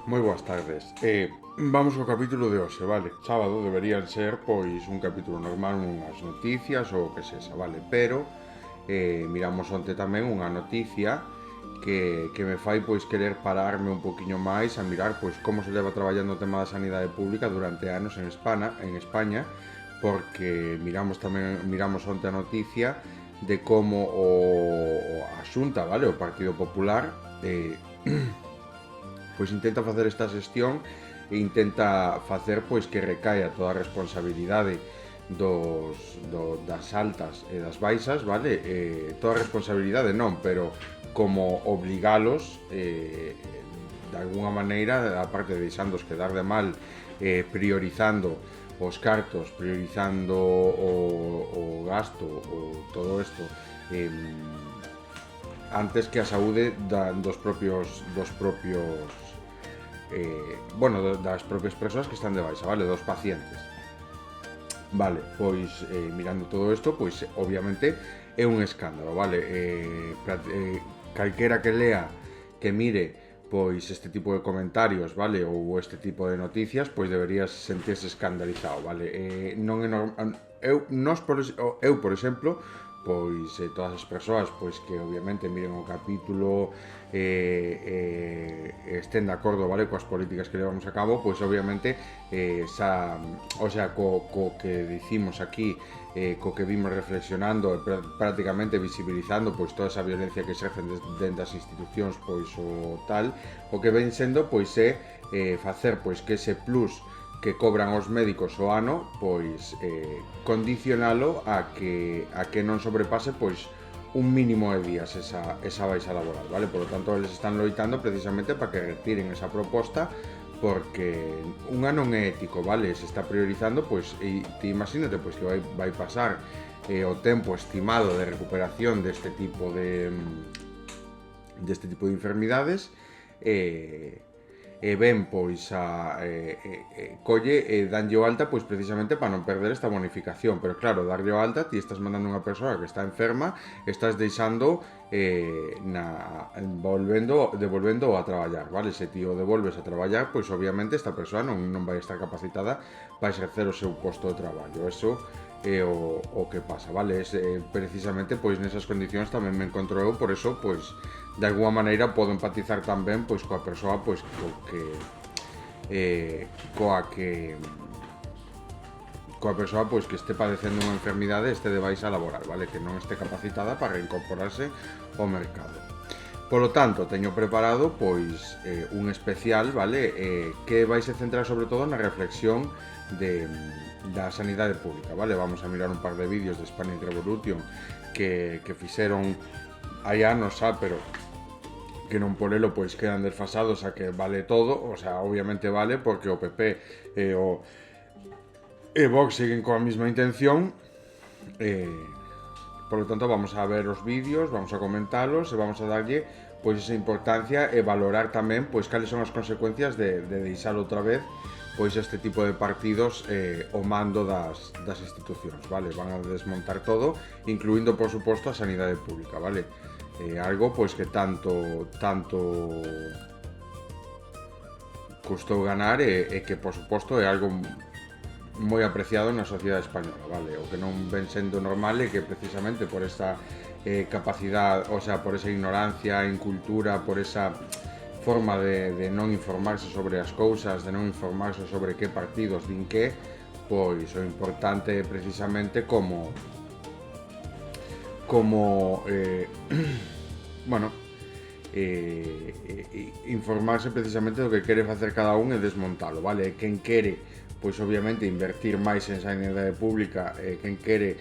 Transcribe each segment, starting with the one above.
Moi boas tardes. Vamos ao capítulo de hoxe, vale? Sábado deberían ser, pois, un capítulo normal, unhas noticias ou o que sexa, vale? Pero miramos onte tamén unha noticia que me fai, pois, querer pararme un poquinho máis a mirar, pois, como se leva traballando o tema da sanidade pública durante anos en España, porque miramos onte a noticia de como a Xunta, vale? O Partido Popular pois intenta facer esta xestión e intenta facer pois que recaia toda a responsabilidade das altas e das baixas, vale? Toda a responsabilidade non, pero como obligalos de alguna maneira, aparte de deixándos quedar de mal, priorizando os cartos, priorizando o gasto, o todo isto, antes que a saúde das propias persoas que están de baixa, vale, dos pacientes. Vale, pois mirando todo isto, pois obviamente é un escándalo, vale? Calquera que lea, que mire pois este tipo de comentarios, vale, ou este tipo de noticias, pois deberías sentirse escandalizado, vale? Non é normal. Eu, por exemplo, pois todas as persoas pois que obviamente miren o capítulo estén de acordo, vale, coas políticas que levamos a cabo, pois obviamente co que dicimos aquí, co que vimos reflexionando e prácticamente visibilizando pois toda esa violencia que exercen dentro das institucións, pois o tal, o que ven sendo pois é facer pois que ese plus que cobran os médicos o ano, pois condicionalo a que non sobrepase pois un mínimo de días esa baixa laboral, vale? Por lo tanto, eles están loitando precisamente para que retiren esa proposta, porque unha non é ético, vale? Se está priorizando, pois, e te imagínate pois que vai pasar o tempo estimado de recuperación deste tipo de enfermidades, ben pois colle e danlle o alta pois precisamente para non perder esta bonificación, pero claro, darlle o alta, ti estás mandando unha persoa que está enferma, estás deixando devolvendo a traballar, vale? Se ti o devolves a traballar, pois obviamente esta persoa non vai estar capacitada para exercer o seu posto de traballo. Eso é o que pasa, vale? Precisamente pois nesas condicións tamén me encontro eu, por eso pois de alguma maneira podo empatizar tamén pois coa persoa pois coa persoa pois que este padecendo unha enfermidade, este de baixa laboral, vale? Que non este capacitada para reincorporarse ao mercado. Polo tanto, teño preparado pois un especial, vale? Que vai se centrar sobre todo na reflexión da sanidade pública, vale? Vamos a mirar un par de vídeos de Spanish Revolution que fixeron hai anos xa, pero que non por elo pois quedan desfasados a que vale todo, o sea, obviamente vale porque o PP e Vox siguen coa mesma intención, por lo tanto vamos a ver os vídeos, vamos a comentalos e vamos a darlle pois esa importancia e valorar tamén pois cales son as consecuencias de deixar outra vez pois este tipo de partidos o mando das institucións, vale? Van a desmontar todo, incluindo por suposto a sanidade pública, vale? Algo pois que tanto custou ganar e que por suposto é algo moi apreciado na sociedade española, vale? O que non ven sendo normal é que precisamente por esta capacidade, o sea, por esa ignorancia, incultura, por esa forma de non informarse sobre as cousas, de non informarse sobre que partidos din que, pois o importante é precisamente como bueno, informarse precisamente do que quere facer cada un e desmontalo, vale? Quen quere, pois obviamente invertir máis en sanidade pública, quen quere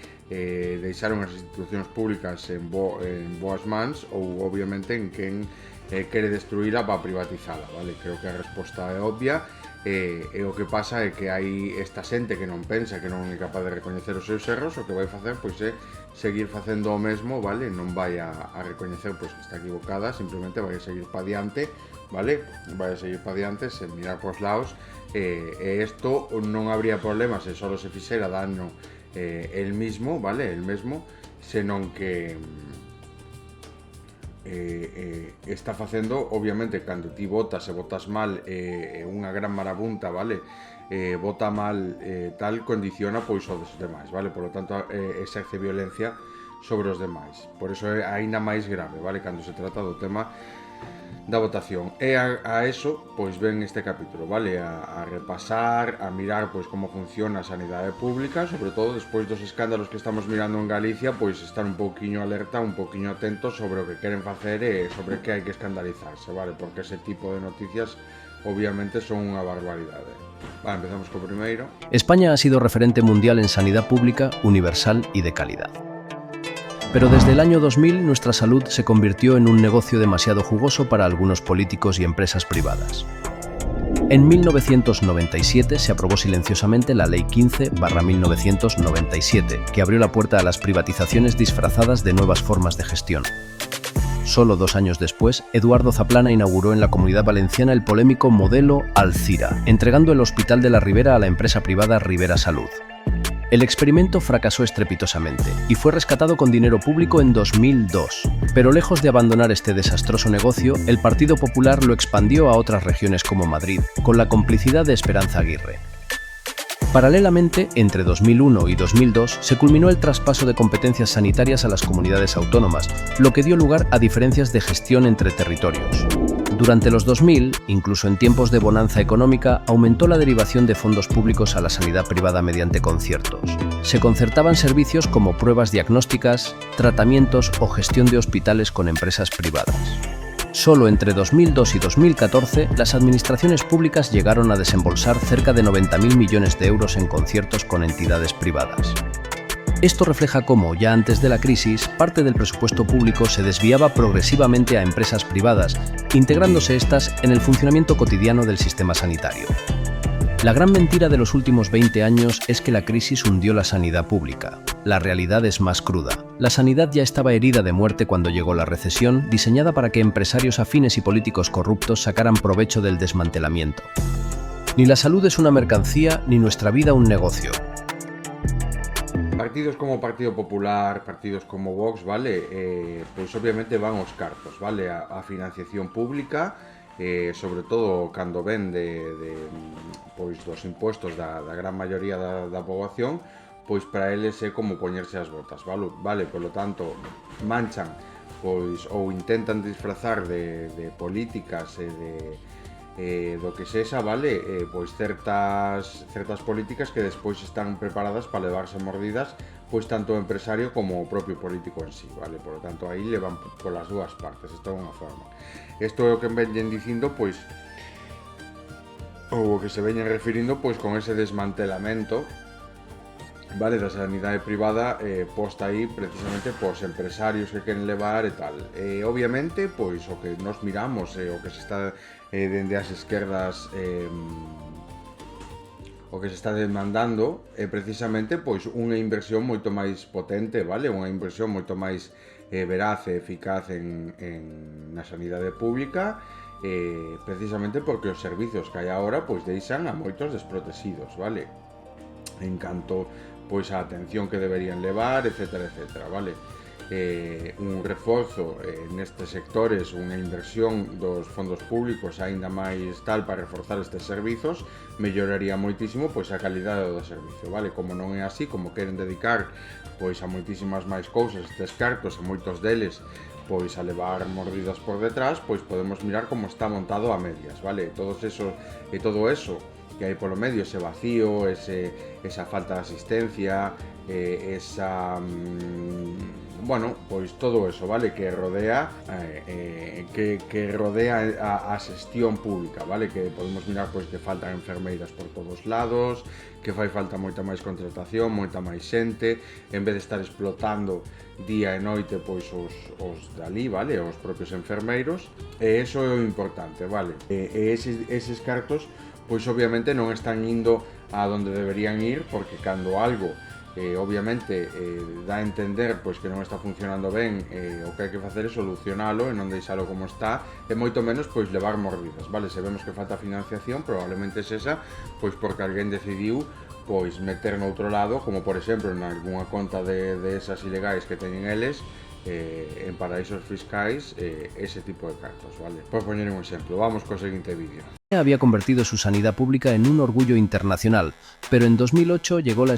deixar unhas institucións públicas en boas mans, ou obviamente en quen quere destruíla para privatizala, vale? Creo que a resposta é obvia. E o que pasa é que hai esta xente que non pensa, que non é capaz de recoñecer os seus erros, o que vai facer pois é seguir facendo o mesmo, vale? Non vai a recoñecer pois que está equivocada, simplemente vai a seguir pa diante, vale? Vai a seguir pa diante sen mirar pos lados, e isto non habría problema se solo se fixera dano el mismo, vale? El mesmo, senón que está facendo, obviamente, cando ti votas e votas mal, unha gran marabunta, vale? Vota mal, tal, condiciona pois os demais, vale? Por lo tanto, exerce violencia sobre os demais. Por eso é aínda máis grave, vale? Cando se trata do tema da votación. E a eso, pois ven este capítulo, vale? A repasar, a mirar pois como funciona a sanidade pública, sobre todo despois dos escándalos que estamos mirando en Galicia, pois estar un pouquiño alerta, un pouquiño atento sobre o que queren facer e sobre que hai que escandalizarse, vale? Porque ese tipo de noticias obviamente son unha barbaridade. Vale, empezamos co primeiro. España ha sido referente mundial en sanidad pública, universal y de calidad. Pero desde el año 2000 nuestra salud se convirtió en un negocio demasiado jugoso para algunos políticos y empresas privadas. En 1997 se aprobó silenciosamente la Ley 15/1997, que abrió la puerta a las privatizaciones disfrazadas de nuevas formas de gestión. Solo 2 años después, Eduardo Zaplana inauguró en la Comunidad Valenciana el polémico modelo Alcira, entregando el Hospital de la Ribera a la empresa privada Ribera Salud. El experimento fracasó estrepitosamente y fue rescatado con dinero público en 2002. Pero lejos de abandonar este desastroso negocio, el Partido Popular lo expandió a otras regiones como Madrid, con la complicidad de Esperanza Aguirre. Paralelamente, entre 2001 y 2002 se culminó el traspaso de competencias sanitarias a las comunidades autónomas, lo que dio lugar a diferencias de gestión entre territorios. Durante los 2000, incluso en tiempos de bonanza económica, aumentó la derivación de fondos públicos a la sanidad privada mediante conciertos. Se concertaban servicios como pruebas diagnósticas, tratamientos o gestión de hospitales con empresas privadas. Solo entre 2002 y 2014, las administraciones públicas llegaron a desembolsar cerca de 90.000 millones de euros en conciertos con entidades privadas. Esto refleja cómo, ya antes de la crisis, parte del presupuesto público se desviaba progresivamente a empresas privadas, integrándose estas en el funcionamiento cotidiano del sistema sanitario. La gran mentira de los últimos 20 años es que la crisis hundió la sanidad pública. La realidad es más cruda. La sanidad ya estaba herida de muerte cuando llegó la recesión, diseñada para que empresarios afines y políticos corruptos sacaran provecho del desmantelamiento. Ni la salud es una mercancía, ni nuestra vida un negocio. Partidos como Partido Popular, partidos como Vox, vale, pois obviamente van aos cartos, vale, a financiación pública, sobre todo cando ven pois dos impostos da gran maioría da poboación, pois para eles é como poñerse as botas, vale, polo tanto, manchan, pois, ou intentan disfrazar de políticas e do que sexa, vale, pois certas políticas que despois están preparadas para levarse mordidas pois tanto o empresario como o propio político en sí, vale, por lo tanto aí levan polas dúas partes, isto é unha forma. Isto é o que veñen dicindo, pois, ou o que se veñen referindo, pois, con ese desmantelamento, vale, da sanidade privada, posta aí precisamente pos empresarios que queren levar e tal. Obviamente, pois, o que nos miramos, o que se está dende as esquerdas, o que se está demandando é precisamente pois unha inversión moito máis potente, vale? Unha inversión moito máis veraz e eficaz na sanidade pública, precisamente porque os servizos que hai agora pois deixan a moitos desprotegidos, vale? En canto pois a atención que deberían levar, etcétera, etcétera, vale? Un reforzo nestes sectores, unha inversión dos fondos públicos aínda máis tal para reforzar estes servizos, melloraría moitísimo pois a calidade do servizo, vale? Como non é así, como queren dedicar pois a moitísimas máis cousas estes cartos, a moitos deles pois a levar mordidas por detrás, pois podemos mirar como está montado a medias, vale? Todo eso que hai polo medio, ese vacío, esa falta de asistencia, bueno, pois todo eso, vale, que rodea a xestión pública, vale, que podemos mirar pois que faltan enfermeiras por todos lados, que fai falta moita máis contratación, moita máis xente, en vez de estar explotando día e noite pois os dali, vale, os propios enfermeiros, e eso é o importante, vale, e eses cartos pois obviamente non están indo a donde deberían ir, porque cando algo obviamente dá a entender pois que non está funcionando ben, o que hai que facer é solucionalo e non deixalo como está, e moito menos pois levar mordidas, vale? Se vemos que falta financiación, probablemente é esa pois porque alguén decidiu pois meter noutro lado, como por exemplo en algunha conta de esas ilegais que teñen eles, en paraísos fiscais ese tipo de cartos, vale? Por poñer un exemplo, vamos co seguinte vídeo. Había convertido su sanidad pública en un orgullo internacional, pero en 2008 llegó la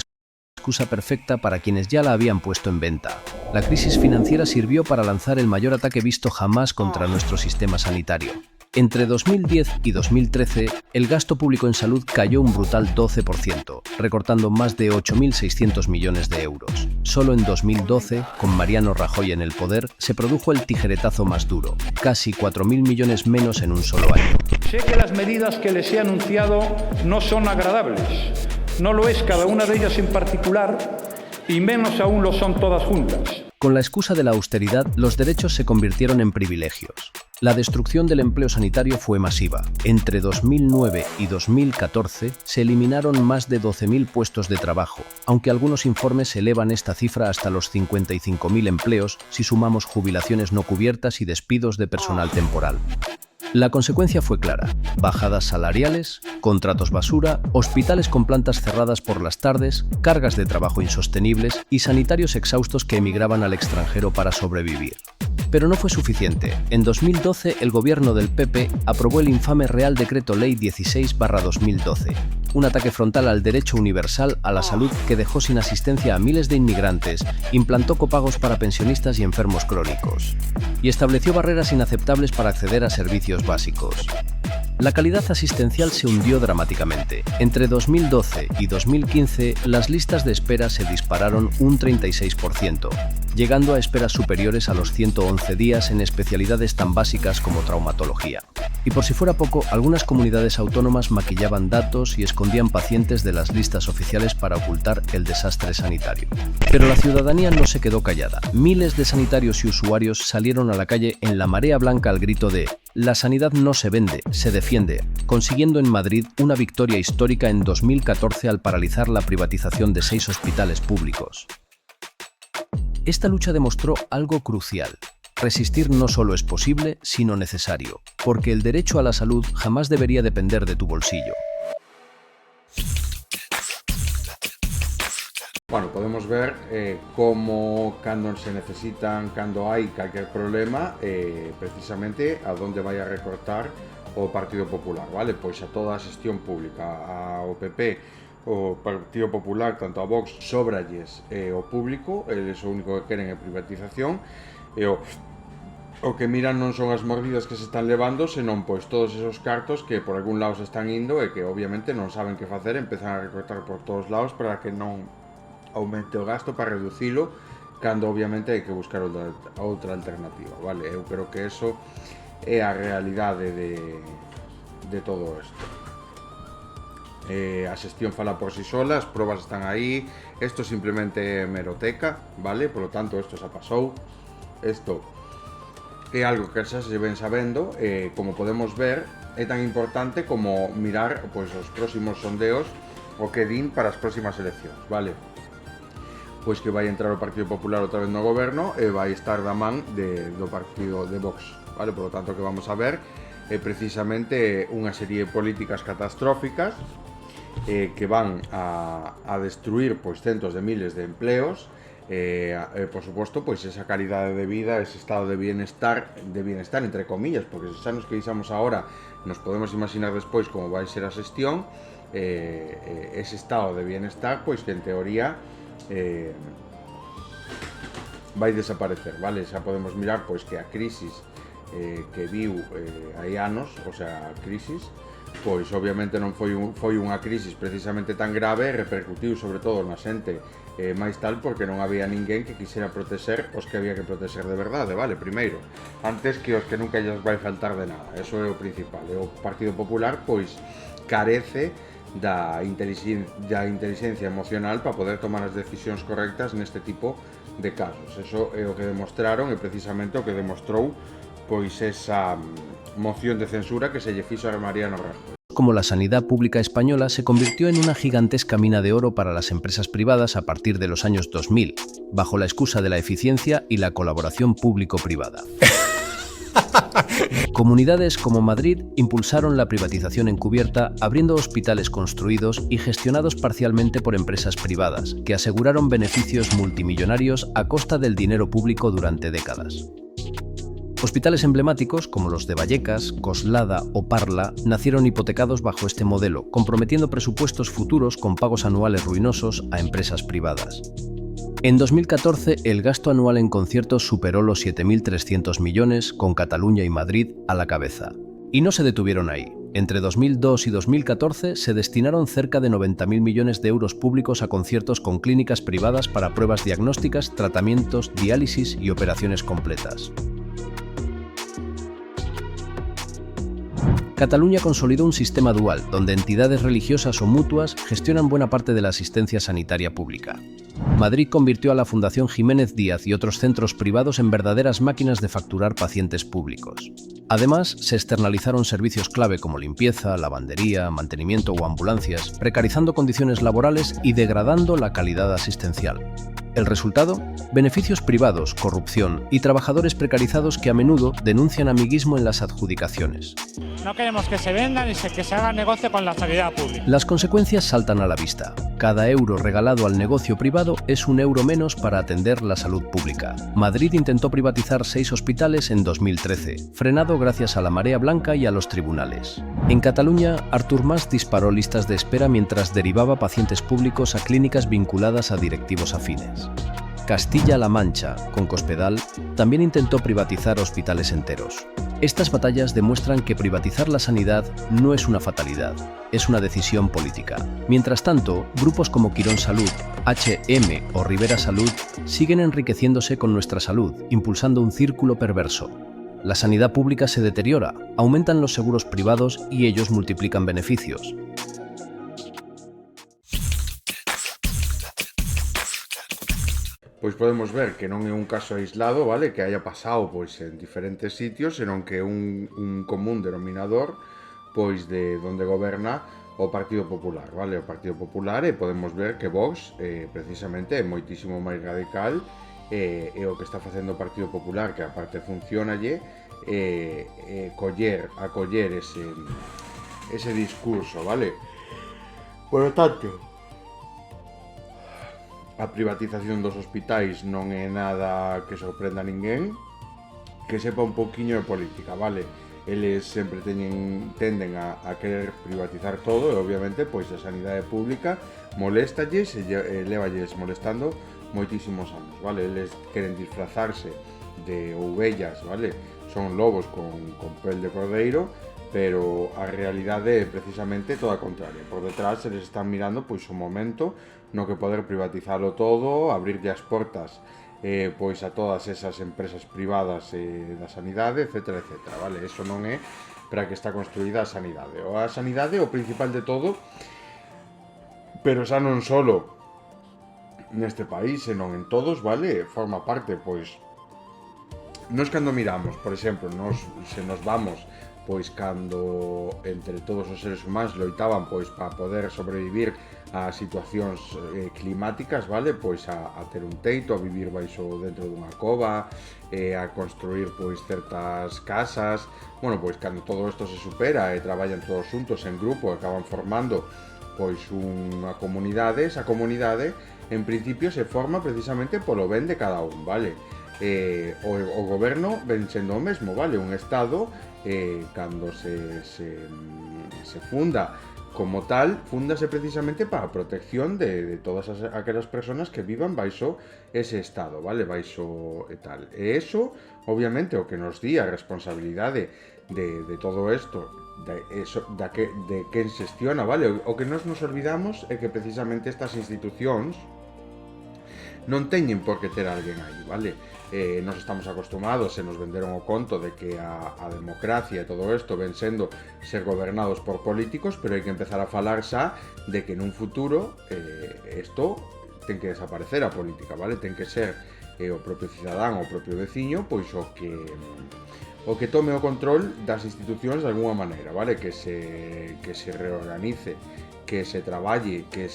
excusa perfecta para quienes ya la habían puesto en venta. La crisis financiera sirvió para lanzar el mayor ataque visto jamás contra nuestro sistema sanitario. Entre 2010 y 2013, el gasto público en salud cayó un brutal 12%, recortando más de 8.600 millones de euros. Solo en 2012, con Mariano Rajoy en el poder, se produjo el tijeretazo más duro, casi 4.000 millones menos en un solo año. Sé que las medidas que les he anunciado no son agradables. No lo es cada una de ellas en particular, y menos aún lo son todas juntas. Con la excusa de la austeridad, los derechos se convirtieron en privilegios. La destrucción del empleo sanitario fue masiva. Entre 2009 y 2014 se eliminaron más de 12.000 puestos de trabajo, aunque algunos informes elevan esta cifra hasta los 55.000 empleos si sumamos jubilaciones no cubiertas y despidos de personal temporal. La consecuencia fue clara: bajadas salariales, contratos basura, hospitales con plantas cerradas por las tardes, cargas de trabajo insostenibles y sanitarios exhaustos que emigraban al extranjero para sobrevivir. Pero no fue suficiente. En 2012, el gobierno del PP aprobó el infame Real Decreto Ley 16/2012, un ataque frontal al derecho universal a la salud que dejó sin asistencia a miles de inmigrantes, implantó copagos para pensionistas y enfermos crónicos, y estableció barreras inaceptables para acceder a servicios básicos. La calidad asistencial se hundió dramáticamente. Entre 2012 y 2015, las listas de espera se dispararon un 36%, llegando a esperas superiores a los 111 días en especialidades tan básicas como traumatología. Y por si fuera poco, algunas comunidades autónomas maquillaban datos y escondían pacientes de las listas oficiales para ocultar el desastre sanitario. Pero la ciudadanía no se quedó callada. Miles de sanitarios y usuarios salieron a la calle en la marea blanca al grito de «La sanidad no se vende, se defiende», consiguiendo en Madrid una victoria histórica en 2014 al paralizar la privatización de 6 hospitales públicos. Esta lucha demostró algo crucial. Resistir no solo es posible, sino necesario, porque el derecho a la salud jamás debería depender de tu bolsillo. Bueno, podemos ver cómo cando se necesitan, cando hai calquer problema, precisamente a donde vai a recortar o Partido Popular, vale? Pois a toda a xestión pública, ao PP, o Partido Popular, tanto a Vox, sobralles o público, eles o único que queren é privatización, e o que miran non son as mordidas que se están levando, senón pois todos esos cartos que por algún lado se están indo e que obviamente non saben que facer, empezan a recortar por todos lados para que non aumente o gasto, para reducilo, cando obviamente hai que buscar outra alternativa, vale? Eu creo que eso é a realidade de todo isto. A xestión fala por si sola, as probas están aí, isto simplemente é meroteca, vale? Por lo tanto, isto xa pasou, isto é algo que xa se ven sabendo, como podemos ver, é tan importante como mirar pois, os próximos sondeos o que din para as próximas eleccións, vale? Pois que vai entrar o Partido Popular outra vez no goberno e vai estar da man do partido de Vox, vale? Por lo tanto, que vamos a ver é precisamente unha serie de políticas catastróficas que van a destruir pois centos de miles de empleos, por suposto, pois esa calidade de vida, ese estado de bienestar entre comillas, porque se xa nos queixamos agora, nos podemos imaginar despois como vai ser a xestión, ese estado de bienestar, pois que en teoría vai desaparecer, vale? Xa podemos mirar pois que a crisis que viu hai anos, o sea, a crisis, pois obviamente non foi unha crisis precisamente tan grave, e repercutiu sobre todo na xente máis tal, porque non había ninguén que quixera protexer os que había que protexer de verdade, vale? Primeiro, antes que os que nunca lles vai faltar de nada, eso é o principal. E o Partido Popular pois carece da inteligencia emocional para poder tomar as decisións correctas neste tipo de casos. Eso é o que demostraron e precisamente o que demostrou pois esa moción de censura que se lle fixo a Mariano Rajoy. Como la sanidad pública española se convirtió en una gigantesca mina de oro para las empresas privadas a partir de los años 2000, bajo la excusa de la eficiencia y la colaboración público-privada. Comunidades como Madrid impulsaron la privatización encubierta, abriendo hospitales construidos y gestionados parcialmente por empresas privadas, que aseguraron beneficios multimillonarios a costa del dinero público durante décadas. Hospitales emblemáticos como los de Vallecas, Coslada o Parla nacieron hipotecados bajo este modelo, comprometiendo presupuestos futuros con pagos anuales ruinosos a empresas privadas. En 2014, el gasto anual en conciertos superó los 7.300 millones, con Cataluña y Madrid a la cabeza. Y no se detuvieron ahí. Entre 2002 y 2014 se destinaron cerca de 90.000 millones de euros públicos a conciertos con clínicas privadas para pruebas diagnósticas, tratamientos, diálisis y operaciones completas. Cataluña consolidó un sistema dual, donde entidades religiosas o mutuas gestionan buena parte de la asistencia sanitaria pública. Madrid convirtió a la Fundación Jiménez Díaz y otros centros privados en verdaderas máquinas de facturar pacientes públicos. Además, se externalizaron servicios clave como limpieza, lavandería, mantenimiento o ambulancias, precarizando condiciones laborales y degradando la calidad asistencial. El resultado: beneficios privados, corrupción y trabajadores precarizados que a menudo denuncian amiguismo en las adjudicaciones. No queremos que se vendan y que se haga negocio con la sanidad pública. Las consecuencias saltan a la vista. Cada euro regalado al negocio privado es un euro menos para atender la salud pública. Madrid intentó privatizar 6 hospitales en 2013, frenado gracias a la marea blanca y a los tribunales. En Cataluña, Artur Mas disparó listas de espera mientras derivaba pacientes públicos a clínicas vinculadas a directivos afines. Castilla-La Mancha, con Cospedal, también intentó privatizar hospitales enteros. Estas batallas demuestran que privatizar la sanidad no es una fatalidad, es una decisión política. Mientras tanto, grupos como Quirón Salud, HM o Rivera Salud siguen enriqueciéndose con nuestra salud, impulsando un círculo perverso. La sanidad pública se deteriora, aumentan los seguros privados y ellos multiplican beneficios. Pois podemos ver que non é un caso aislado, vale, que haya pasado pois en diferentes sitios, senón que é un común denominador pois de onde goberna o Partido Popular, vale? O Partido Popular, e podemos ver que Vox precisamente é moitísimo máis radical, e o que está facendo o Partido Popular, que aparte funcionalle, acoller ese discurso, vale? Por lo tanto, a privatización dos hospitais non é nada que sorprenda a ninguén, que sepa un poquinho de política, vale? Eles sempre tenden a querer privatizar todo e obviamente pois a sanidade pública moléstalles e levalles molestando moitísimos anos, vale? Eles queren disfrazarse de ovellas, vale? Son lobos con pel de cordeiro, pero a realidade é precisamente toda a contraria. Por detrás eles están mirando pois o momento no que poder privatizalo todo, abrirlle as portas pois a todas esas empresas privadas da sanidade, etc, etc, vale? Eso non é para que está construída a sanidade. A sanidade é o principal de todo, pero xa non solo neste país, senón en todos, vale? Forma parte, pois, nos cando miramos, por exemplo, se nos vamos pois cando entre todos os seres humanos loitaban pois para poder sobrevivir a situacións climáticas, vale? Pois a ter un teito, a vivir baixo dentro dunha cova, a construir pois certas casas. Bueno, pois cando todo isto se supera e traballan todos xuntos en grupo, acaban formando pois unha comunidade. Esa comunidade en principio se forma precisamente polo ben de cada un, vale? O goberno ven sendo o mesmo, vale? Un estado cando se funda como tal, fúndase precisamente para a protección de todas aquelas persoas que vivan baixo ese estado, vale? Baixo e tal. E eso, obviamente, o que nos di a responsabilidade de todo isto, de quen xestiona, vale? O que nos olvidamos é que precisamente estas institucións non teñen por que ter alguén aí, vale? Nos estamos acostumados, se nos venderon o conto de que a democracia e todo isto ven sendo ser gobernados por políticos, pero hai que empezar a falar xa de que nun futuro isto ten que desaparecer a política, vale? Ten que ser o propio cidadán, o propio veciño, pois o que tome o control das institucións de alguna maneira, vale? Que se reorganice, que se traballe, que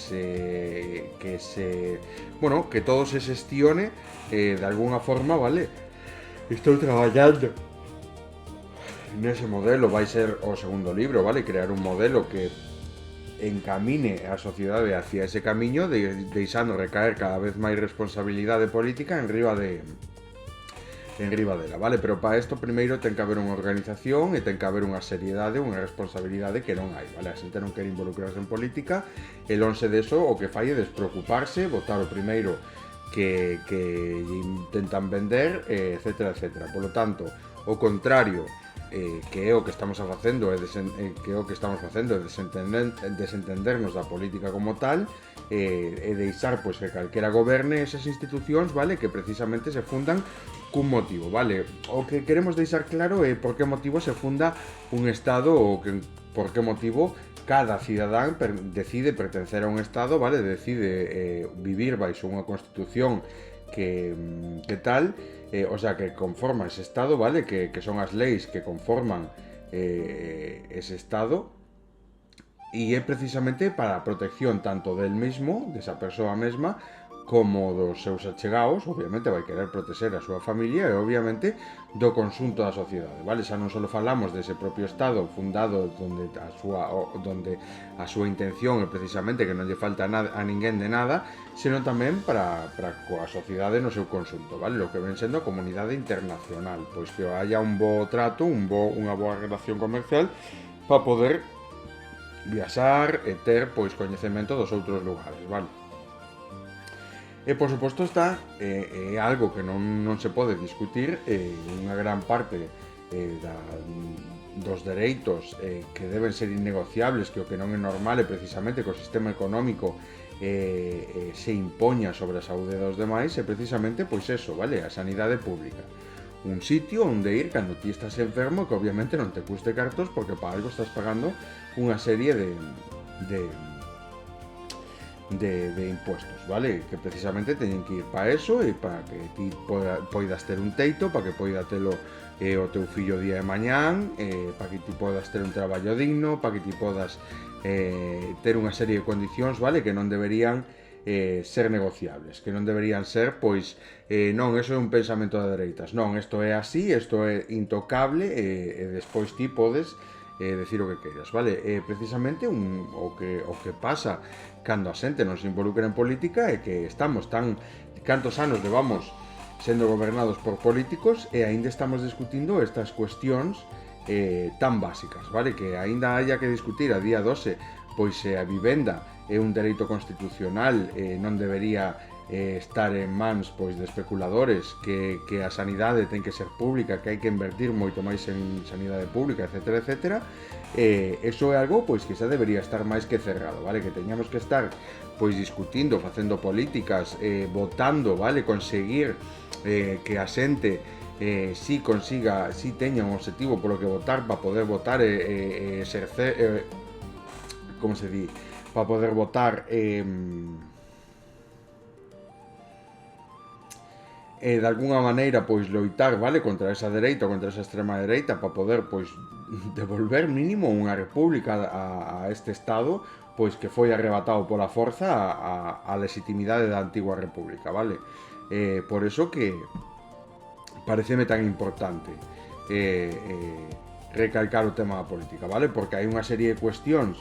todo se xestione de alguna forma, vale? Estou traballando. nese modelo vai ser o segundo libro, vale? Crear un modelo que encamine a sociedade hacia ese camiño, deixando recaer cada vez máis responsabilidade política enriba dela, vale? Pero para isto primeiro ten que haber unha organización e ten que haber unha seriedade, unha responsabilidade que non hai, vale? A xente non quere involucrarse en política e lonxe deso o que fai é despreocuparse, votar o primeiro que intentan vender, etcétera, etcétera. Por lo tanto, o contrario, que é o que estamos facendo é desentendernos da política como tal, e deixar pois que calquera goberne esas institucións, vale, que precisamente se fundan cun motivo, vale? O que queremos deixar claro é por que motivo se funda un Estado ou por que motivo cada cidadán decide pertencer a un Estado, vale? Decide vivir baixo unha constitución que tal, o sea, que conforma ese Estado, vale? Que son as leis que conforman ese Estado, e é precisamente para a protección tanto del mismo, desa persoa mesma, como dos seus achegados. Obviamente vai querer proteger a súa familia e obviamente do conxunto da sociedade, vale? Xa non só falamos dese propio Estado fundado donde a súa intención é precisamente que non lle falta a ninguén de nada, senón tamén para coa sociedade no seu conxunto, vale? Lo que ven sendo a comunidade internacional, pois que haya un bo trato, unha boa relación comercial para poder viaxar e ter pois coñecemento dos outros lugares, vale? E por suposto está algo que non se pode discutir, unha gran parte dos dereitos que deben ser innegociables, que o que non é normal é precisamente que o sistema económico se impoña sobre a saúde dos demais, é precisamente pois eso, vale? A sanidade pública, un sitio onde ir cando ti estás enfermo, que obviamente non te custe cartos, porque para algo estás pagando unha serie de impuestos, vale? Que precisamente teñen que ir para eso e para que ti poidas ter un teito, para que poida telo o teu fillo día de mañán, para que ti podas ter un traballo digno, para que ti podas ter unha serie de condicións, vale? Que non deberían ser negociables, que non deberían ser, pois, non, eso é un pensamento de dereitas, non, isto é así, isto é intocable, e despois ti podes decir o que queiras, vale? Precisamente o que pasa cando a xente non se involucra en política é que estamos cantos anos levamos sendo gobernados por políticos e aínda estamos discutindo estas cuestións tan básicas, vale? Que aínda haya que discutir a día 12 pois se a vivenda é un dereito constitucional, non debería estar en mans pois de especuladores, que a sanidade ten que ser pública, que hai que invertir moito máis en sanidade pública, etcétera, etcétera. Eso é algo pois que xa debería estar máis que cerrado, vale? Que teñamos que estar pois discutindo, facendo políticas, votando, vale? Conseguir que a xente si teña un objetivo polo que votar, para poder votar e exercer, como se di, para poder votar de alguna maneira pois loitar, vale, contra esa dereita ou contra esa extrema dereita, para poder pois devolver mínimo unha república a este Estado pois que foi arrebatado pola forza a legitimidade da antigua república, vale? Por eso que pareceme tan importante recalcar o tema da política, vale? Porque hai unha serie de cuestións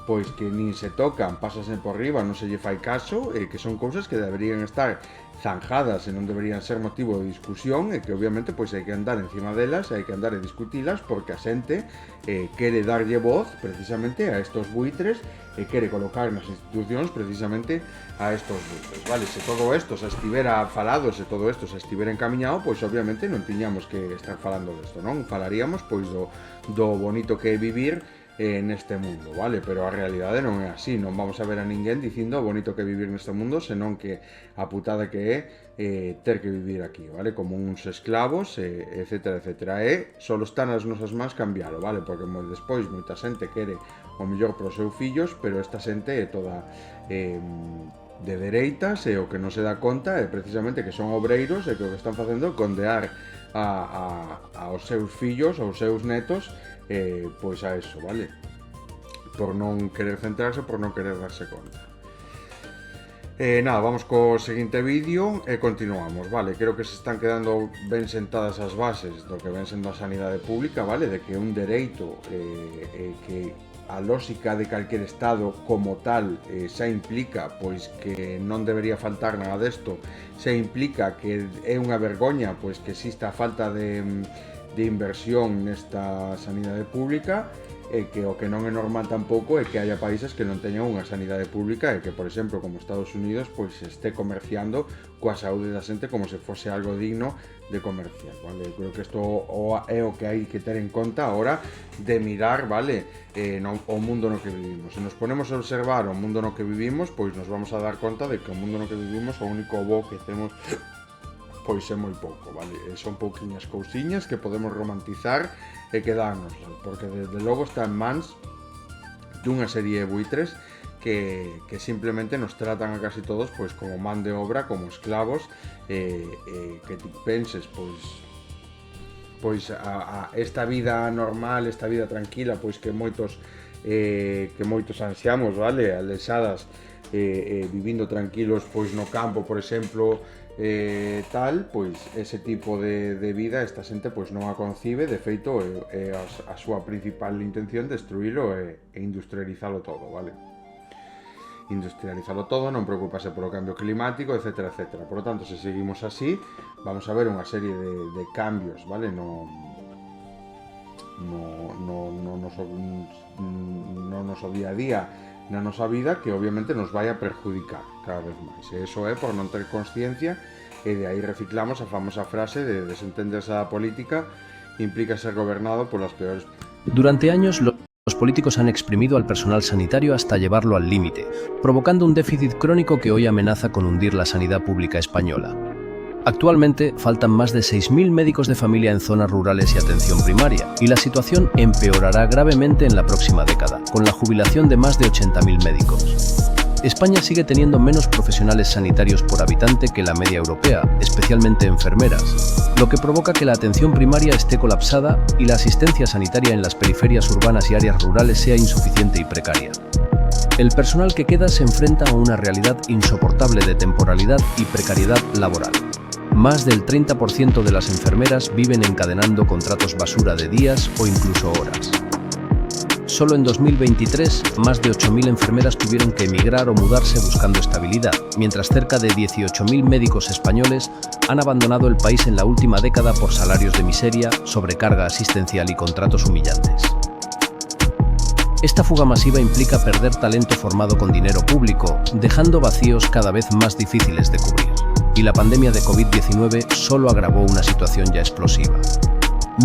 pois que nin se tocan, pasasen por riba, non se lle fai caso, que son cousas que deberían estar zanjadas e non deberían ser motivo de discusión, e que obviamente pois hai que andar encima delas, hai que andar e discutilas, porque a xente quere darlle voz precisamente a estos buitres e quere colocar nas institucións precisamente a estos buitres, vale? Se todo isto se estivera falado, se todo isto se estivera encaminhado, pois obviamente non tiñamos que estar falando disto, non? Falaríamos pois do bonito que é vivir neste mundo, vale? Pero a realidade non é así, non vamos a ver a ninguén dicindo o bonito que é vivir neste mundo, senón que a putada que é ter que vivir aquí, vale? Como uns esclavos, etcétera, etcétera. Só está nas nosas mans cambiálo, vale? Porque despois moita xente quere o mellor para os seus fillos, pero esta xente é toda de dereitas, e o que non se dá conta é precisamente que son obreiros e que o que están facendo é condear aos seus fillos, aos seus netos, pois a eso, vale? Por non querer centrarse, por non querer darse conta. Nada, vamos co seguinte vídeo e continuamos, vale? Creo que se están quedando ben sentadas as bases do que ven sendo a sanidade pública, vale? De que un dereito que a lógica de calquer estado como tal xa implica pois que non debería faltar nada desto, xa implica que é unha vergoña pois que exista a falta de inversión nesta sanidade pública, e que o que non é normal tampouco é que haya países que non teñan unha sanidade pública e que, por exemplo, como Estados Unidos, pois este comerciando coa saúde da xente como se fose algo digno de comerciar, vale? Eu creo que isto é o que hai que ter en conta a hora de mirar, vale, o mundo no que vivimos. Se nos ponemos a observar o mundo no que vivimos, pois nos vamos a dar conta de que o mundo no que vivimos o único bo que temos pois é moi pouco, vale? Son pouquiñas cousiñas que podemos romantizar e quedarnos, porque desde logo está en mans dunha serie de buitres que simplemente nos tratan a casi todos pois como man de obra, como esclavos, que ti penses pois a esta vida normal, esta vida tranquila, pois que moitos ansiamos, vale? Alexadas, vivindo tranquilos pois no campo, por exemplo, tal, pois ese tipo de vida esta xente pois non a concibe, de feito é a súa principal intención destruílo e industrializalo todo, vale? Industrializalo todo, non preocuparse polo cambio climático, etcétera, etcétera. Por lo tanto, se seguimos así, vamos a ver unha serie de cambios, vale? No noso día a día, na nosa vida, que obviamente nos vai a perjudicar cada vez máis. E iso é por non ter consciencia, e de aí reciclamos a famosa frase de desentenderse da política implica ser gobernado por las peores. Durante años, los políticos han exprimido al personal sanitario hasta llevarlo al límite, provocando un déficit crónico que hoy amenaza con hundir la sanidad pública española. Actualmente faltan más de 6.000 médicos de familia en zonas rurales y atención primaria, y la situación empeorará gravemente en la próxima década, con la jubilación de más de 80.000 médicos. España sigue teniendo menos profesionales sanitarios por habitante que la media europea, especialmente enfermeras, lo que provoca que la atención primaria esté colapsada y la asistencia sanitaria en las periferias urbanas y áreas rurales sea insuficiente y precaria. El personal que queda se enfrenta a una realidad insoportable de temporalidad y precariedad laboral. Más del 30% de las enfermeras viven encadenando contratos basura de días o incluso horas. Solo en 2023, más de 8.000 enfermeras tuvieron que emigrar o mudarse buscando estabilidad, mientras cerca de 18.000 médicos españoles han abandonado el país en la última década por salarios de miseria, sobrecarga asistencial y contratos humillantes. Esta fuga masiva implica perder talento formado con dinero público, dejando vacíos cada vez más difíciles de cubrir. Y la pandemia de COVID-19 solo agravó una situación ya explosiva.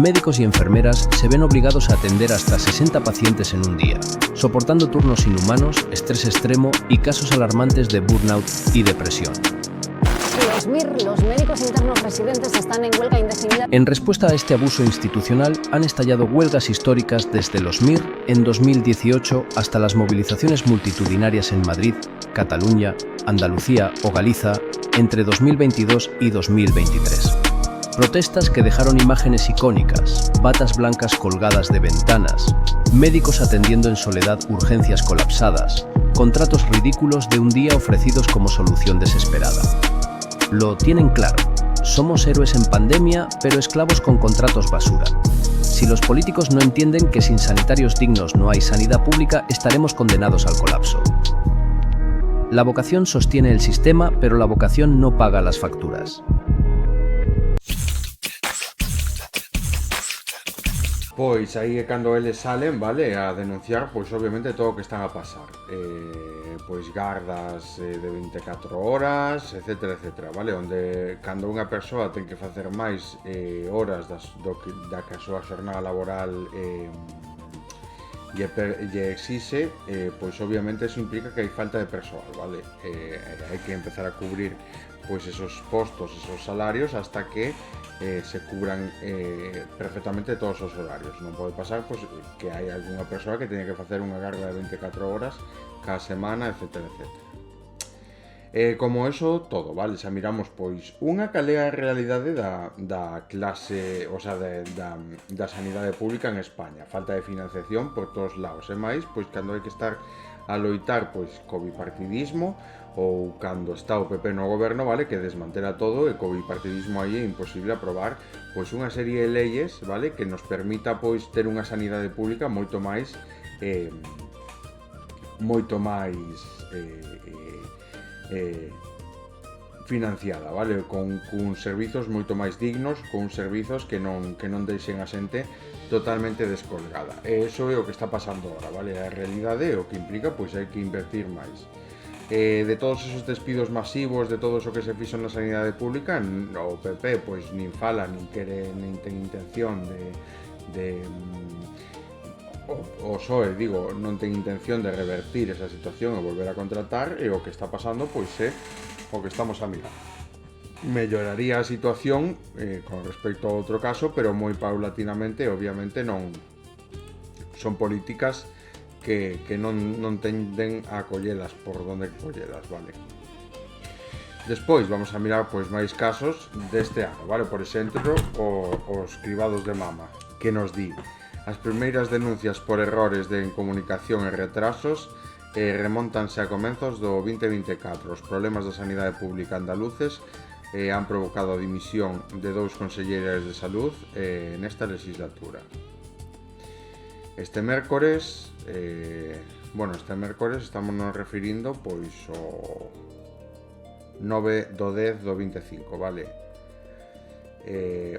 Médicos y enfermeras se ven obligados a atender hasta 60 pacientes en un día, soportando turnos inhumanos, estrés extremo y casos alarmantes de burnout y depresión. Los MIR, los médicos internos residentes, están en huelga indefinida. En respuesta a este abuso institucional, han estallado huelgas históricas desde los MIR en 2018 hasta las movilizaciones multitudinarias en Madrid, Cataluña, Andalucía o Galiza entre 2022 y 2023. Protestas que dejaron imágenes icónicas, batas blancas colgadas de ventanas, médicos atendiendo en soledad urgencias colapsadas, contratos ridículos de un día ofrecidos como solución desesperada. Lo tienen claro, somos héroes en pandemia, pero esclavos con contratos basura. Si los políticos no entienden que sin sanitarios dignos no hay sanidad pública, estaremos condenados al colapso. La vocación sostiene el sistema, pero la vocación no paga las facturas. Pois aí é cando eles salen, vale, a denunciar, pois obviamente todo o que están a pasar, pois gardas de 24 horas, etcétera, etcétera, vale, onde cando unha persoa ten que facer máis horas da que a súa xornada laboral lle exixe, pois obviamente eso implica que hai falta de persoal, vale, hai que empezar a cubrir pois esos postos, esos salarios hasta que se cubran perfectamente todos os horarios. Non pode pasar pois, que hai algunha persoa que teña que facer unha carga de 24 horas cada semana, etcétera, etcétera. Como eso, todo, vale? Xa miramos, pois, unha calea a realidade da clase, o sea, da sanidade pública en España. Falta de financiación por todos lados, e máis, pois, cando hai que estar a loitar, pois, co bipartidismo, ou cando está o PP no goberno, vale, que desmantela todo e co bipartidismo aí é imposible aprobar pois unha serie de leyes, vale, que nos permita pois ter unha sanidade pública moito máis financiada, vale, con servizos moito máis dignos, con servizos que non deixen a xente totalmente descolgada. E iso é o que está pasando agora, vale? A realidade é o que implica pois hai que invertir máis. De todos esos despidos masivos, de todo o que se fixo na sanidade pública, o PP pois nin fala, nin quere, nin ten intención o PSOE, digo, non ten intención de revertir esa situación e volver a contratar, e o que está pasando pois é o que estamos a mirar. Melloraría a situación con respecto a outro caso, pero moi paulatinamente, obviamente non son políticas que non tenden a collelas por donde collelas, vale? Despois vamos a mirar pois máis casos deste ano, vale? Por exemplo, os cribados de mama, que nos di as primeiras denuncias por errores de comunicación e retrasos remontanse a comenzos do 2024. Os problemas da sanidade pública andaluces han provocado a dimisión de 2 conselleiras de salud nesta legislatura. Este mércores estamos nos referindo pois o 9 do 10 do 25, vale?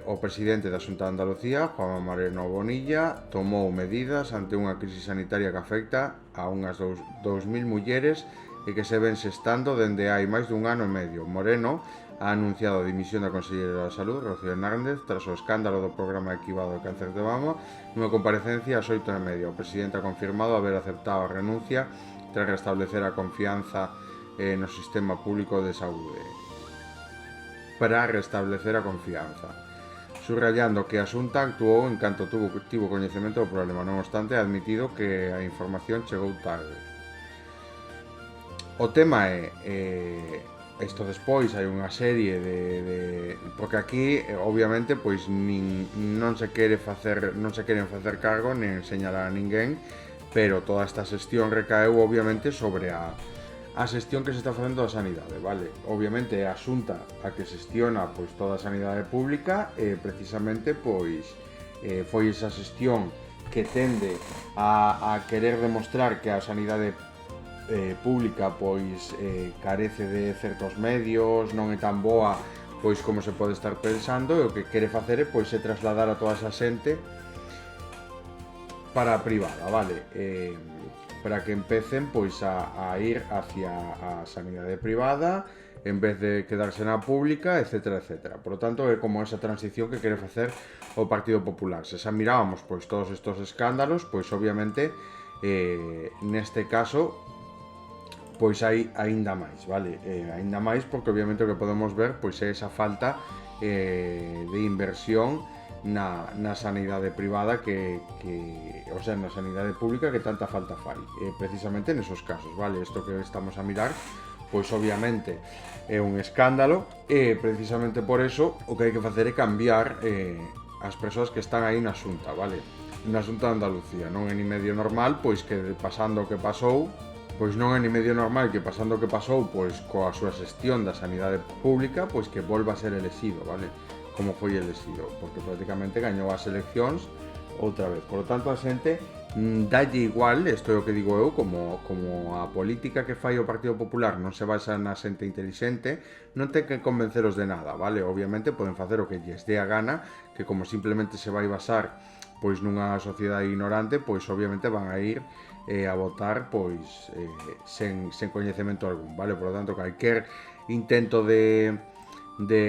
O presidente da Xunta de Andalucía, Juanma Moreno Bonilla, tomou medidas ante unha crisis sanitaria que afecta a unhas 2.000 mulleres e que se ven xestando dende hai máis dun ano e medio. Moreno ha anunciado a dimisión da Conselleira da Salud, Rocío Hernández, tras o escándalo do programa de cribado de cáncer de mama, nunha comparecencia ás 8:30. O presidente ha confirmado haber aceptado a renuncia tras restablecer a confianza no sistema público de saúde. Para restablecer a confianza, subrayando que a Xunta actuou en canto tivo coñecemento do problema. Non obstante, ha admitido que a información chegou tarde. O tema é isto despois hai unha serie porque aquí obviamente pois non se queren facer cargo nin señalar a ninguén, pero toda esta xestión recaeu obviamente sobre a xestión que se está facendo da sanidade, vale? Obviamente é a Xunta a que xestiona pois toda a sanidade pública e precisamente pois foi esa xestión que tende a querer demostrar que a sanidade pública pois carece de certos medios, non é tan boa pois como se pode estar pensando, e o que quere facer é pois é trasladar a toda esa xente para a privada, vale? Para que empecen pois a ir hacia a sanidade privada en vez de quedarse na pública, etcétera, etcétera. Por lo tanto, é como esa transición que quere facer o Partido Popular. Se xa mirábamos pois todos estos escándalos, pois obviamente neste caso pois hai aínda máis, vale? Aínda máis porque obviamente o que podemos ver pois é esa falta de inversión na sanidade privada o sea, na sanidade pública que tanta falta fai, precisamente nesos casos, vale? Isto que estamos a mirar pois obviamente é un escándalo e precisamente por eso o que hai que facer é cambiar as persoas que están aí na Xunta, vale? Na Xunta de Andalucía, non é ni medio normal pois que pasando o que pasou, pois non é ni medio normal que pasando o que pasou pois coa súa xestión da sanidade pública pois que volva a ser elexido, vale? Como foi elexido, porque prácticamente gañou as eleccións outra vez. Por lo tanto, a xente dalle igual, isto é o que digo eu, como a política que fai o Partido Popular non se basa na xente intelixente, non ten que convenceros de nada, vale? Obviamente poden facer o que lles dé a gana, que como simplemente se vai basar pois nunha sociedade ignorante, pois obviamente van a ir a votar pois sen coñecemento algún, vale? Por lo tanto, calquer intento de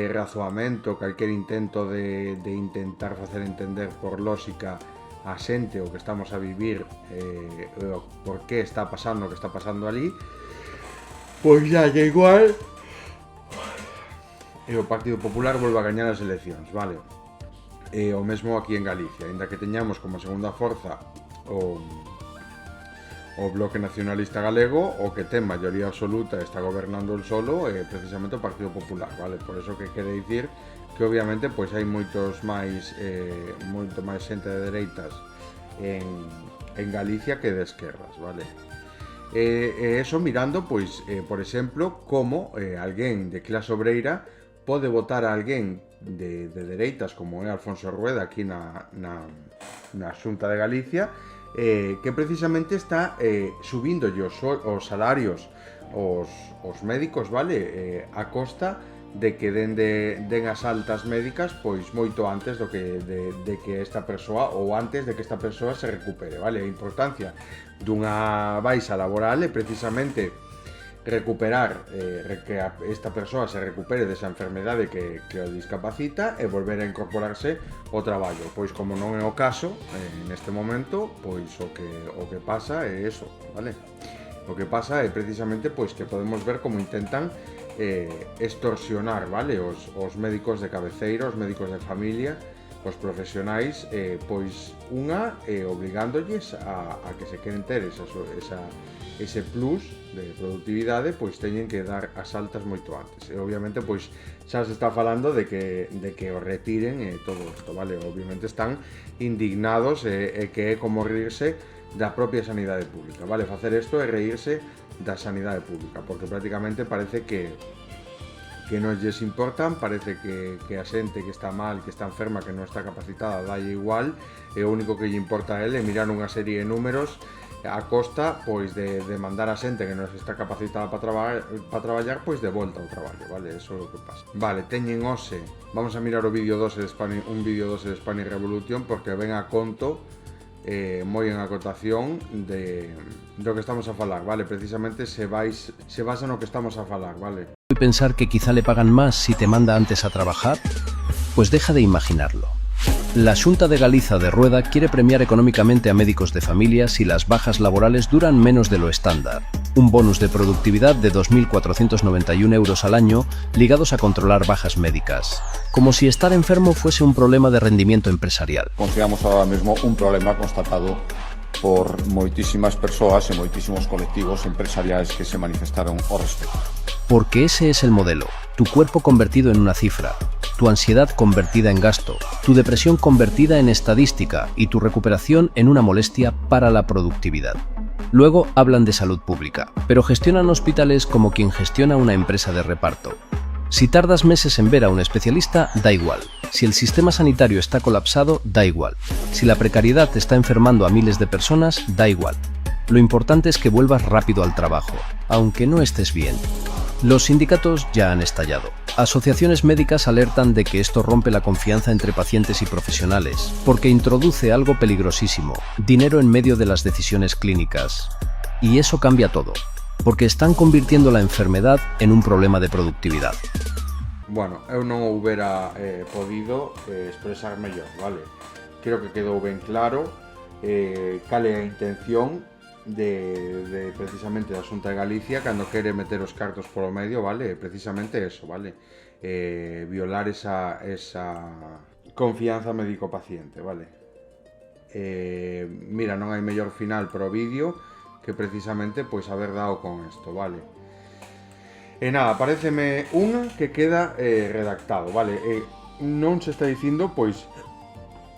razoamento, calquer intento de intentar facer entender por lógica a xente o que estamos a vivir, por que está pasando o que está pasando ali, pois xa é igual e o Partido Popular volve a gañar as eleccións, vale? O mesmo aquí en Galicia, aínda que teñamos como segunda forza o Bloque Nacionalista Galego, o que ten maioría absoluta e está gobernando el solo é precisamente o Partido Popular, vale? Por eso que quere dicir que obviamente pois hai moito máis xente de dereitas en Galicia que de esquerdas, vale? Eso mirando, pois, por exemplo, como alguén de clase obreira pode votar a alguén de dereitas como é Alfonso Rueda aquí na Xunta de Galicia, que precisamente está subíndolle os salarios os médicos, vale, a costa de que den as altas médicas pois moito antes de que esta persoa, ou antes de que esta persoa se recupere, vale? A importancia dunha baixa laboral é precisamente recuperar, que esta persoa se recupere desa enfermedade que o discapacita e volver a incorporarse ao traballo. Pois como non é o caso, neste momento, pois o que pasa é eso, vale? O que pasa é precisamente pois que podemos ver como intentan extorsionar, vale, os médicos de cabeceira, os médicos de familia, os profesionais, pois obrigándoles a que se queren ter ese plus de productividade, pois teñen que dar as altas moito antes. E obviamente pois xa se está falando de que o retiren todo isto, vale? Obviamente están indignados e que é como rirse da propia sanidade pública, vale? Facer isto é reírse da sanidade pública, porque prácticamente parece que non lles importan, parece que a xente que está mal, que está enferma, que non está capacitada, dalle igual, e o único que lle importa a ele é mirar unha serie de números a costa pois de mandar a xente que non está capacitada para traballar pois de volta ao traballo, vale? Eso é o que pasa. Vale, teñen hoxe, vamos a mirar o vídeo 12 de Spanish, un vídeo 12 de Spanish Revolution, porque ven a conto moi en acotación do que estamos a falar, vale? Precisamente se basa no que estamos a falar, vale? ¿Y pensar que quizá le pagan más si te manda antes a trabajar? Pues deja de imaginarlo. La Xunta de Galiza de Rueda quiere premiar económicamente a médicos de familia si las bajas laborales duran menos de lo estándar. Un bonus de productividad de 2.491 euros al año ligados a controlar bajas médicas. Como si estar enfermo fuese un problema de rendimiento empresarial. Consideramos ahora mismo un problema constatado por moitísimas persoas e moitísimos colectivos empresariais que se manifestaron ao respecto. Porque ese es el modelo, tu cuerpo convertido en una cifra, tu ansiedad convertida en gasto, tu depresión convertida en estadística y tu recuperación en una molestia para la productividad. Luego hablan de salud pública, pero gestionan hospitales como quien gestiona una empresa de reparto. Si tardas meses en ver a un especialista, da igual. Si el sistema sanitario está colapsado, da igual. Si la precariedad está enfermando a miles de personas, da igual. Lo importante es que vuelvas rápido al trabajo, aunque no estés bien. Los sindicatos ya han estallado. Asociaciones médicas alertan de que esto rompe la confianza entre pacientes y profesionales, porque introduce algo peligrosísimo, dinero en medio de las decisiones clínicas. Y eso cambia todo, porque están convirtiendo la enfermedad en un problema de productividad. Bueno, eu non houbera podido expresar mellor, vale? Creo que quedou ben claro cal é a intención de precisamente da Xunta de Galicia cando quere meter os cartos polo medio, vale? Precisamente eso, vale? Violar esa confianza médico-paciente, vale? Mira, non hai mellor final para o vídeo que precisamente pois haber dado con isto, vale? E nada, pareceme unha que queda redactado, vale? Non se está dicindo pois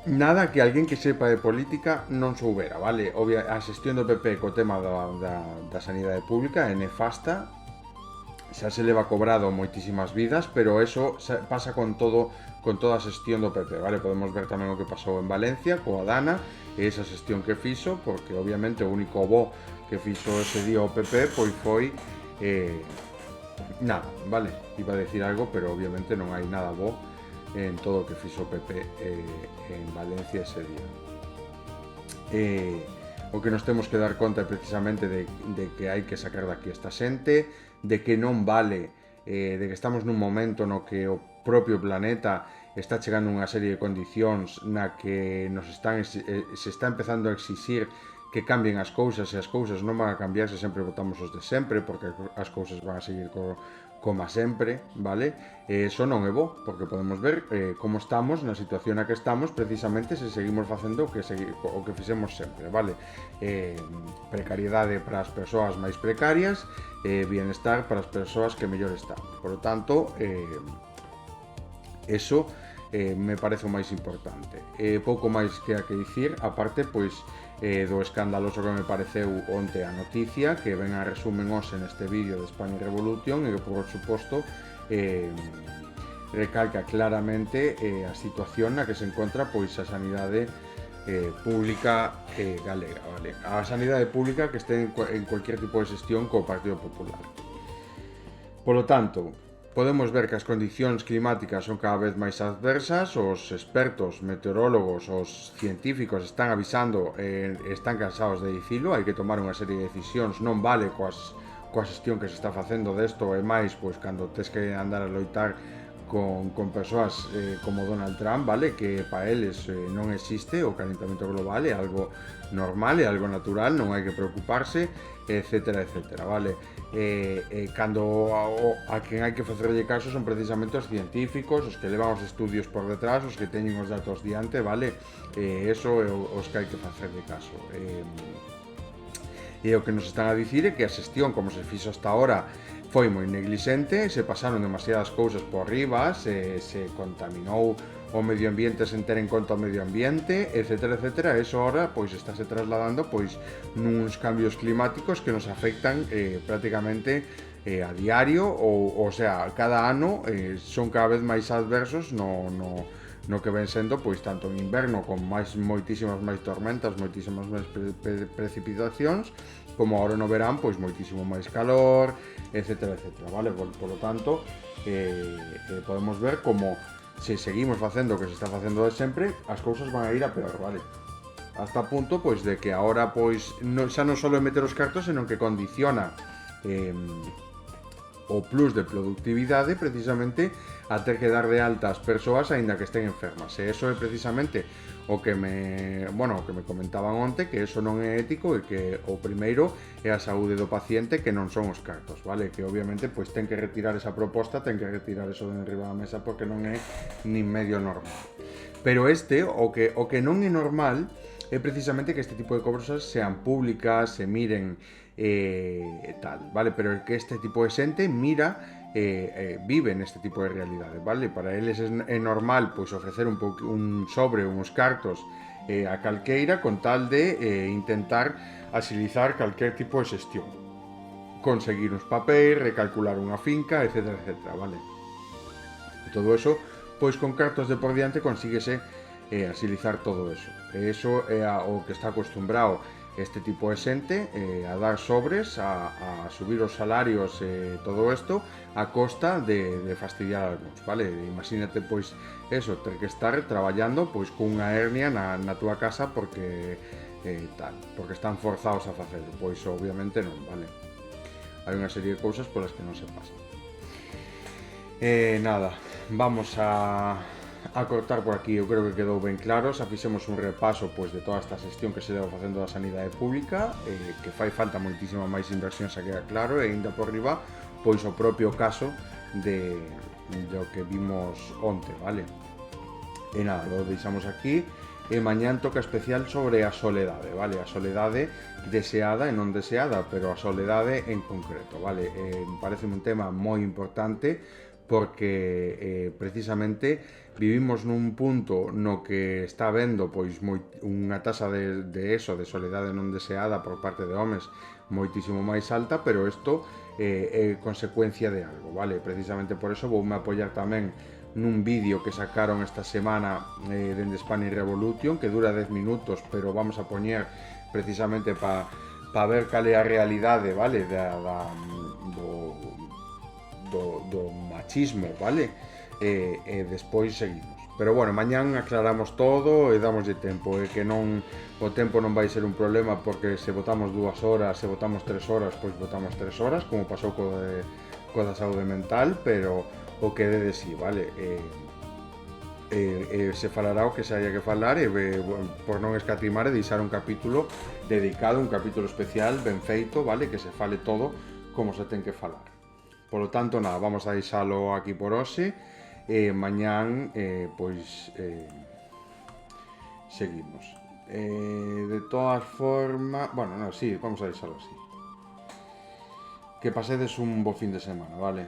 nada que alguén que sepa de política non soubera, vale? A xestión do PP co tema da sanidade pública é nefasta, xa se leva cobrado moitísimas vidas, pero eso pasa con toda a xestión do PP, vale? Podemos ver tamén o que pasou en Valencia coa Dana e esa xestión que fixo, porque obviamente o único bo que fixo ese día o PP pois foi nada, vale? Iba a decir algo, pero obviamente non hai nada bo en todo o que fixo o PP en Valencia ese día. O que nos temos que dar conta é precisamente de que hai que sacar daqui esta xente, de que non vale, de que estamos nun momento no que o propio planeta está chegando unha serie de condicións na que se está empezando a exixir que cambien as cousas, e as cousas non van a cambiar se sempre votamos os de sempre, porque as cousas van a seguir como sempre, vale? Eso non é bo, porque podemos ver como estamos na situación na que estamos precisamente se seguimos facendo o que fixemos sempre, vale? Precariedade para as persoas máis precarias, bienestar para as persoas que mellor están. Por lo tanto, eso me parece o máis importante. Pouco máis que a que dicir, aparte, pois, do escandaloso que me pareceu onte a noticia, que ven a resumen hoxe neste vídeo de Spanish Revolution, e que, por suposto, recalca claramente a situación na que se encontra pois a sanidade pública galega, vale? A sanidade pública que este en cualquier tipo de xestión co Partido Popular. Polo tanto, podemos ver que as condicións climáticas son cada vez máis adversas, os expertos, meteorólogos, os científicos están avisando, están cansados de dicilo, hai que tomar unha serie de decisións, non vale coa xestión que se está facendo desto e máis, pois cando tes que andar a loitar con persoas como Donald Trump, vale? Que para eles non existe o calentamento global, é algo normal, é algo natural, non hai que preocuparse, etcétera, etcétera, vale? Cando a quen hai que facerlle caso son precisamente os científicos, os que levan os estudios por detrás, os que teñen os datos diante, vale? Eso é os que hai que facerlle caso. E o que nos están a dicir é que a xestión, como se fixo hasta ahora, foi moi neglixente, se pasaron demasiadas cousas por riba, se contaminou o medio ambiente sen ter en conta o medio ambiente, etcétera, etcétera. Eso ahora pois estáse trasladando pois nuns cambios climáticos que nos afectan prácticamente a diario, o sea, cada ano son cada vez máis adversos no que ven sendo pois tanto en inverno con moitísimas máis tormentas, moitísimas máis precipitacións, como agora no verán, pois moitísimo máis calor, etcétera, etcétera, vale? Por lo tanto, podemos ver como se seguimos facendo o que se está facendo de sempre, as cousas van a ir a peor, vale? Hasta punto, pois, de que agora, pois, xa non só é meter os cartos, senón que condiciona o plus de productividade precisamente a ter que dar de alta as persoas aínda que estén enfermas. E eso é precisamente o que me comentaban onte, que eso non é ético e que o primeiro é a saúde do paciente, que non son os cartos, vale? Que obviamente pois ten que retirar esa proposta, ten que retirar eso de enriba da mesa porque non é nin medio normal. Pero o que non é normal é precisamente que este tipo de cousas sean públicas, se miren tal, vale? Pero que este tipo de xente mira vive neste tipo de realidade, vale? Para eles é normal pois ofrecer un sobre, uns cartos a calqueira con tal de intentar axilizar calquer tipo de xestión, conseguir uns papéis, recalcular unha finca, etcétera, etcétera, vale? E todo eso, pois con cartos de por diante consíguese axilizar todo eso. E eso é o que está acostumbrado este tipo de xente a dar sobres, a subir os salarios e todo isto a costa de fastidiar a algúns, vale? Imagínate pois eso, ter que estar traballando pois cunha hernia na túa casa porque porque están forzados a facelo, pois obviamente non, vale? Hai unha serie de cousas polas que non se pasan. Nada, vamos a cortar por aquí. Eu creo que quedou ben claro, xa fixemos un repaso pois de toda esta xestión que se leva facendo da sanidade pública, que fai falta moitísima máis inversión, xa queda claro, e ainda por riba pois o propio caso do que vimos onte, vale? E nada, lo deixamos aquí, e mañán toca especial sobre a soledade, vale? A soledade deseada e non deseada, pero a soledade en concreto, vale? Me parece un tema moi importante porque precisamente vivimos nun punto no que está habendo pois unha taxa de soledade non deseada por parte de homes moitísimo máis alta, pero isto é consecuencia de algo, vale? Precisamente por eso voume apoiar tamén nun vídeo que sacaron esta semana dende Spanish Revolution, que dura 10 minutos, pero vamos a poñer precisamente para ver cal é a realidade, vale? Do machismo, vale? E despois seguimos. Pero bueno, mañán aclaramos todo e damoslle tempo, e que non o tempo non vai ser un problema, porque se votamos 2 horas, se votamos 3 horas, pois votamos 3 horas, como pasou co da saúde mental, pero o que de sí, vale? Se falará o que se haya que falar, e por non escatimar e deixar un capítulo dedicado, un capítulo especial ben feito, vale? Que se fale todo como se ten que falar. Polo tanto, nada, vamos a deixalo aquí por hoxe, e mañán, pois, seguimos. De todas formas, bueno, no, sí, vamos a deixalo así. Que pasedes un bo fin de semana, vale?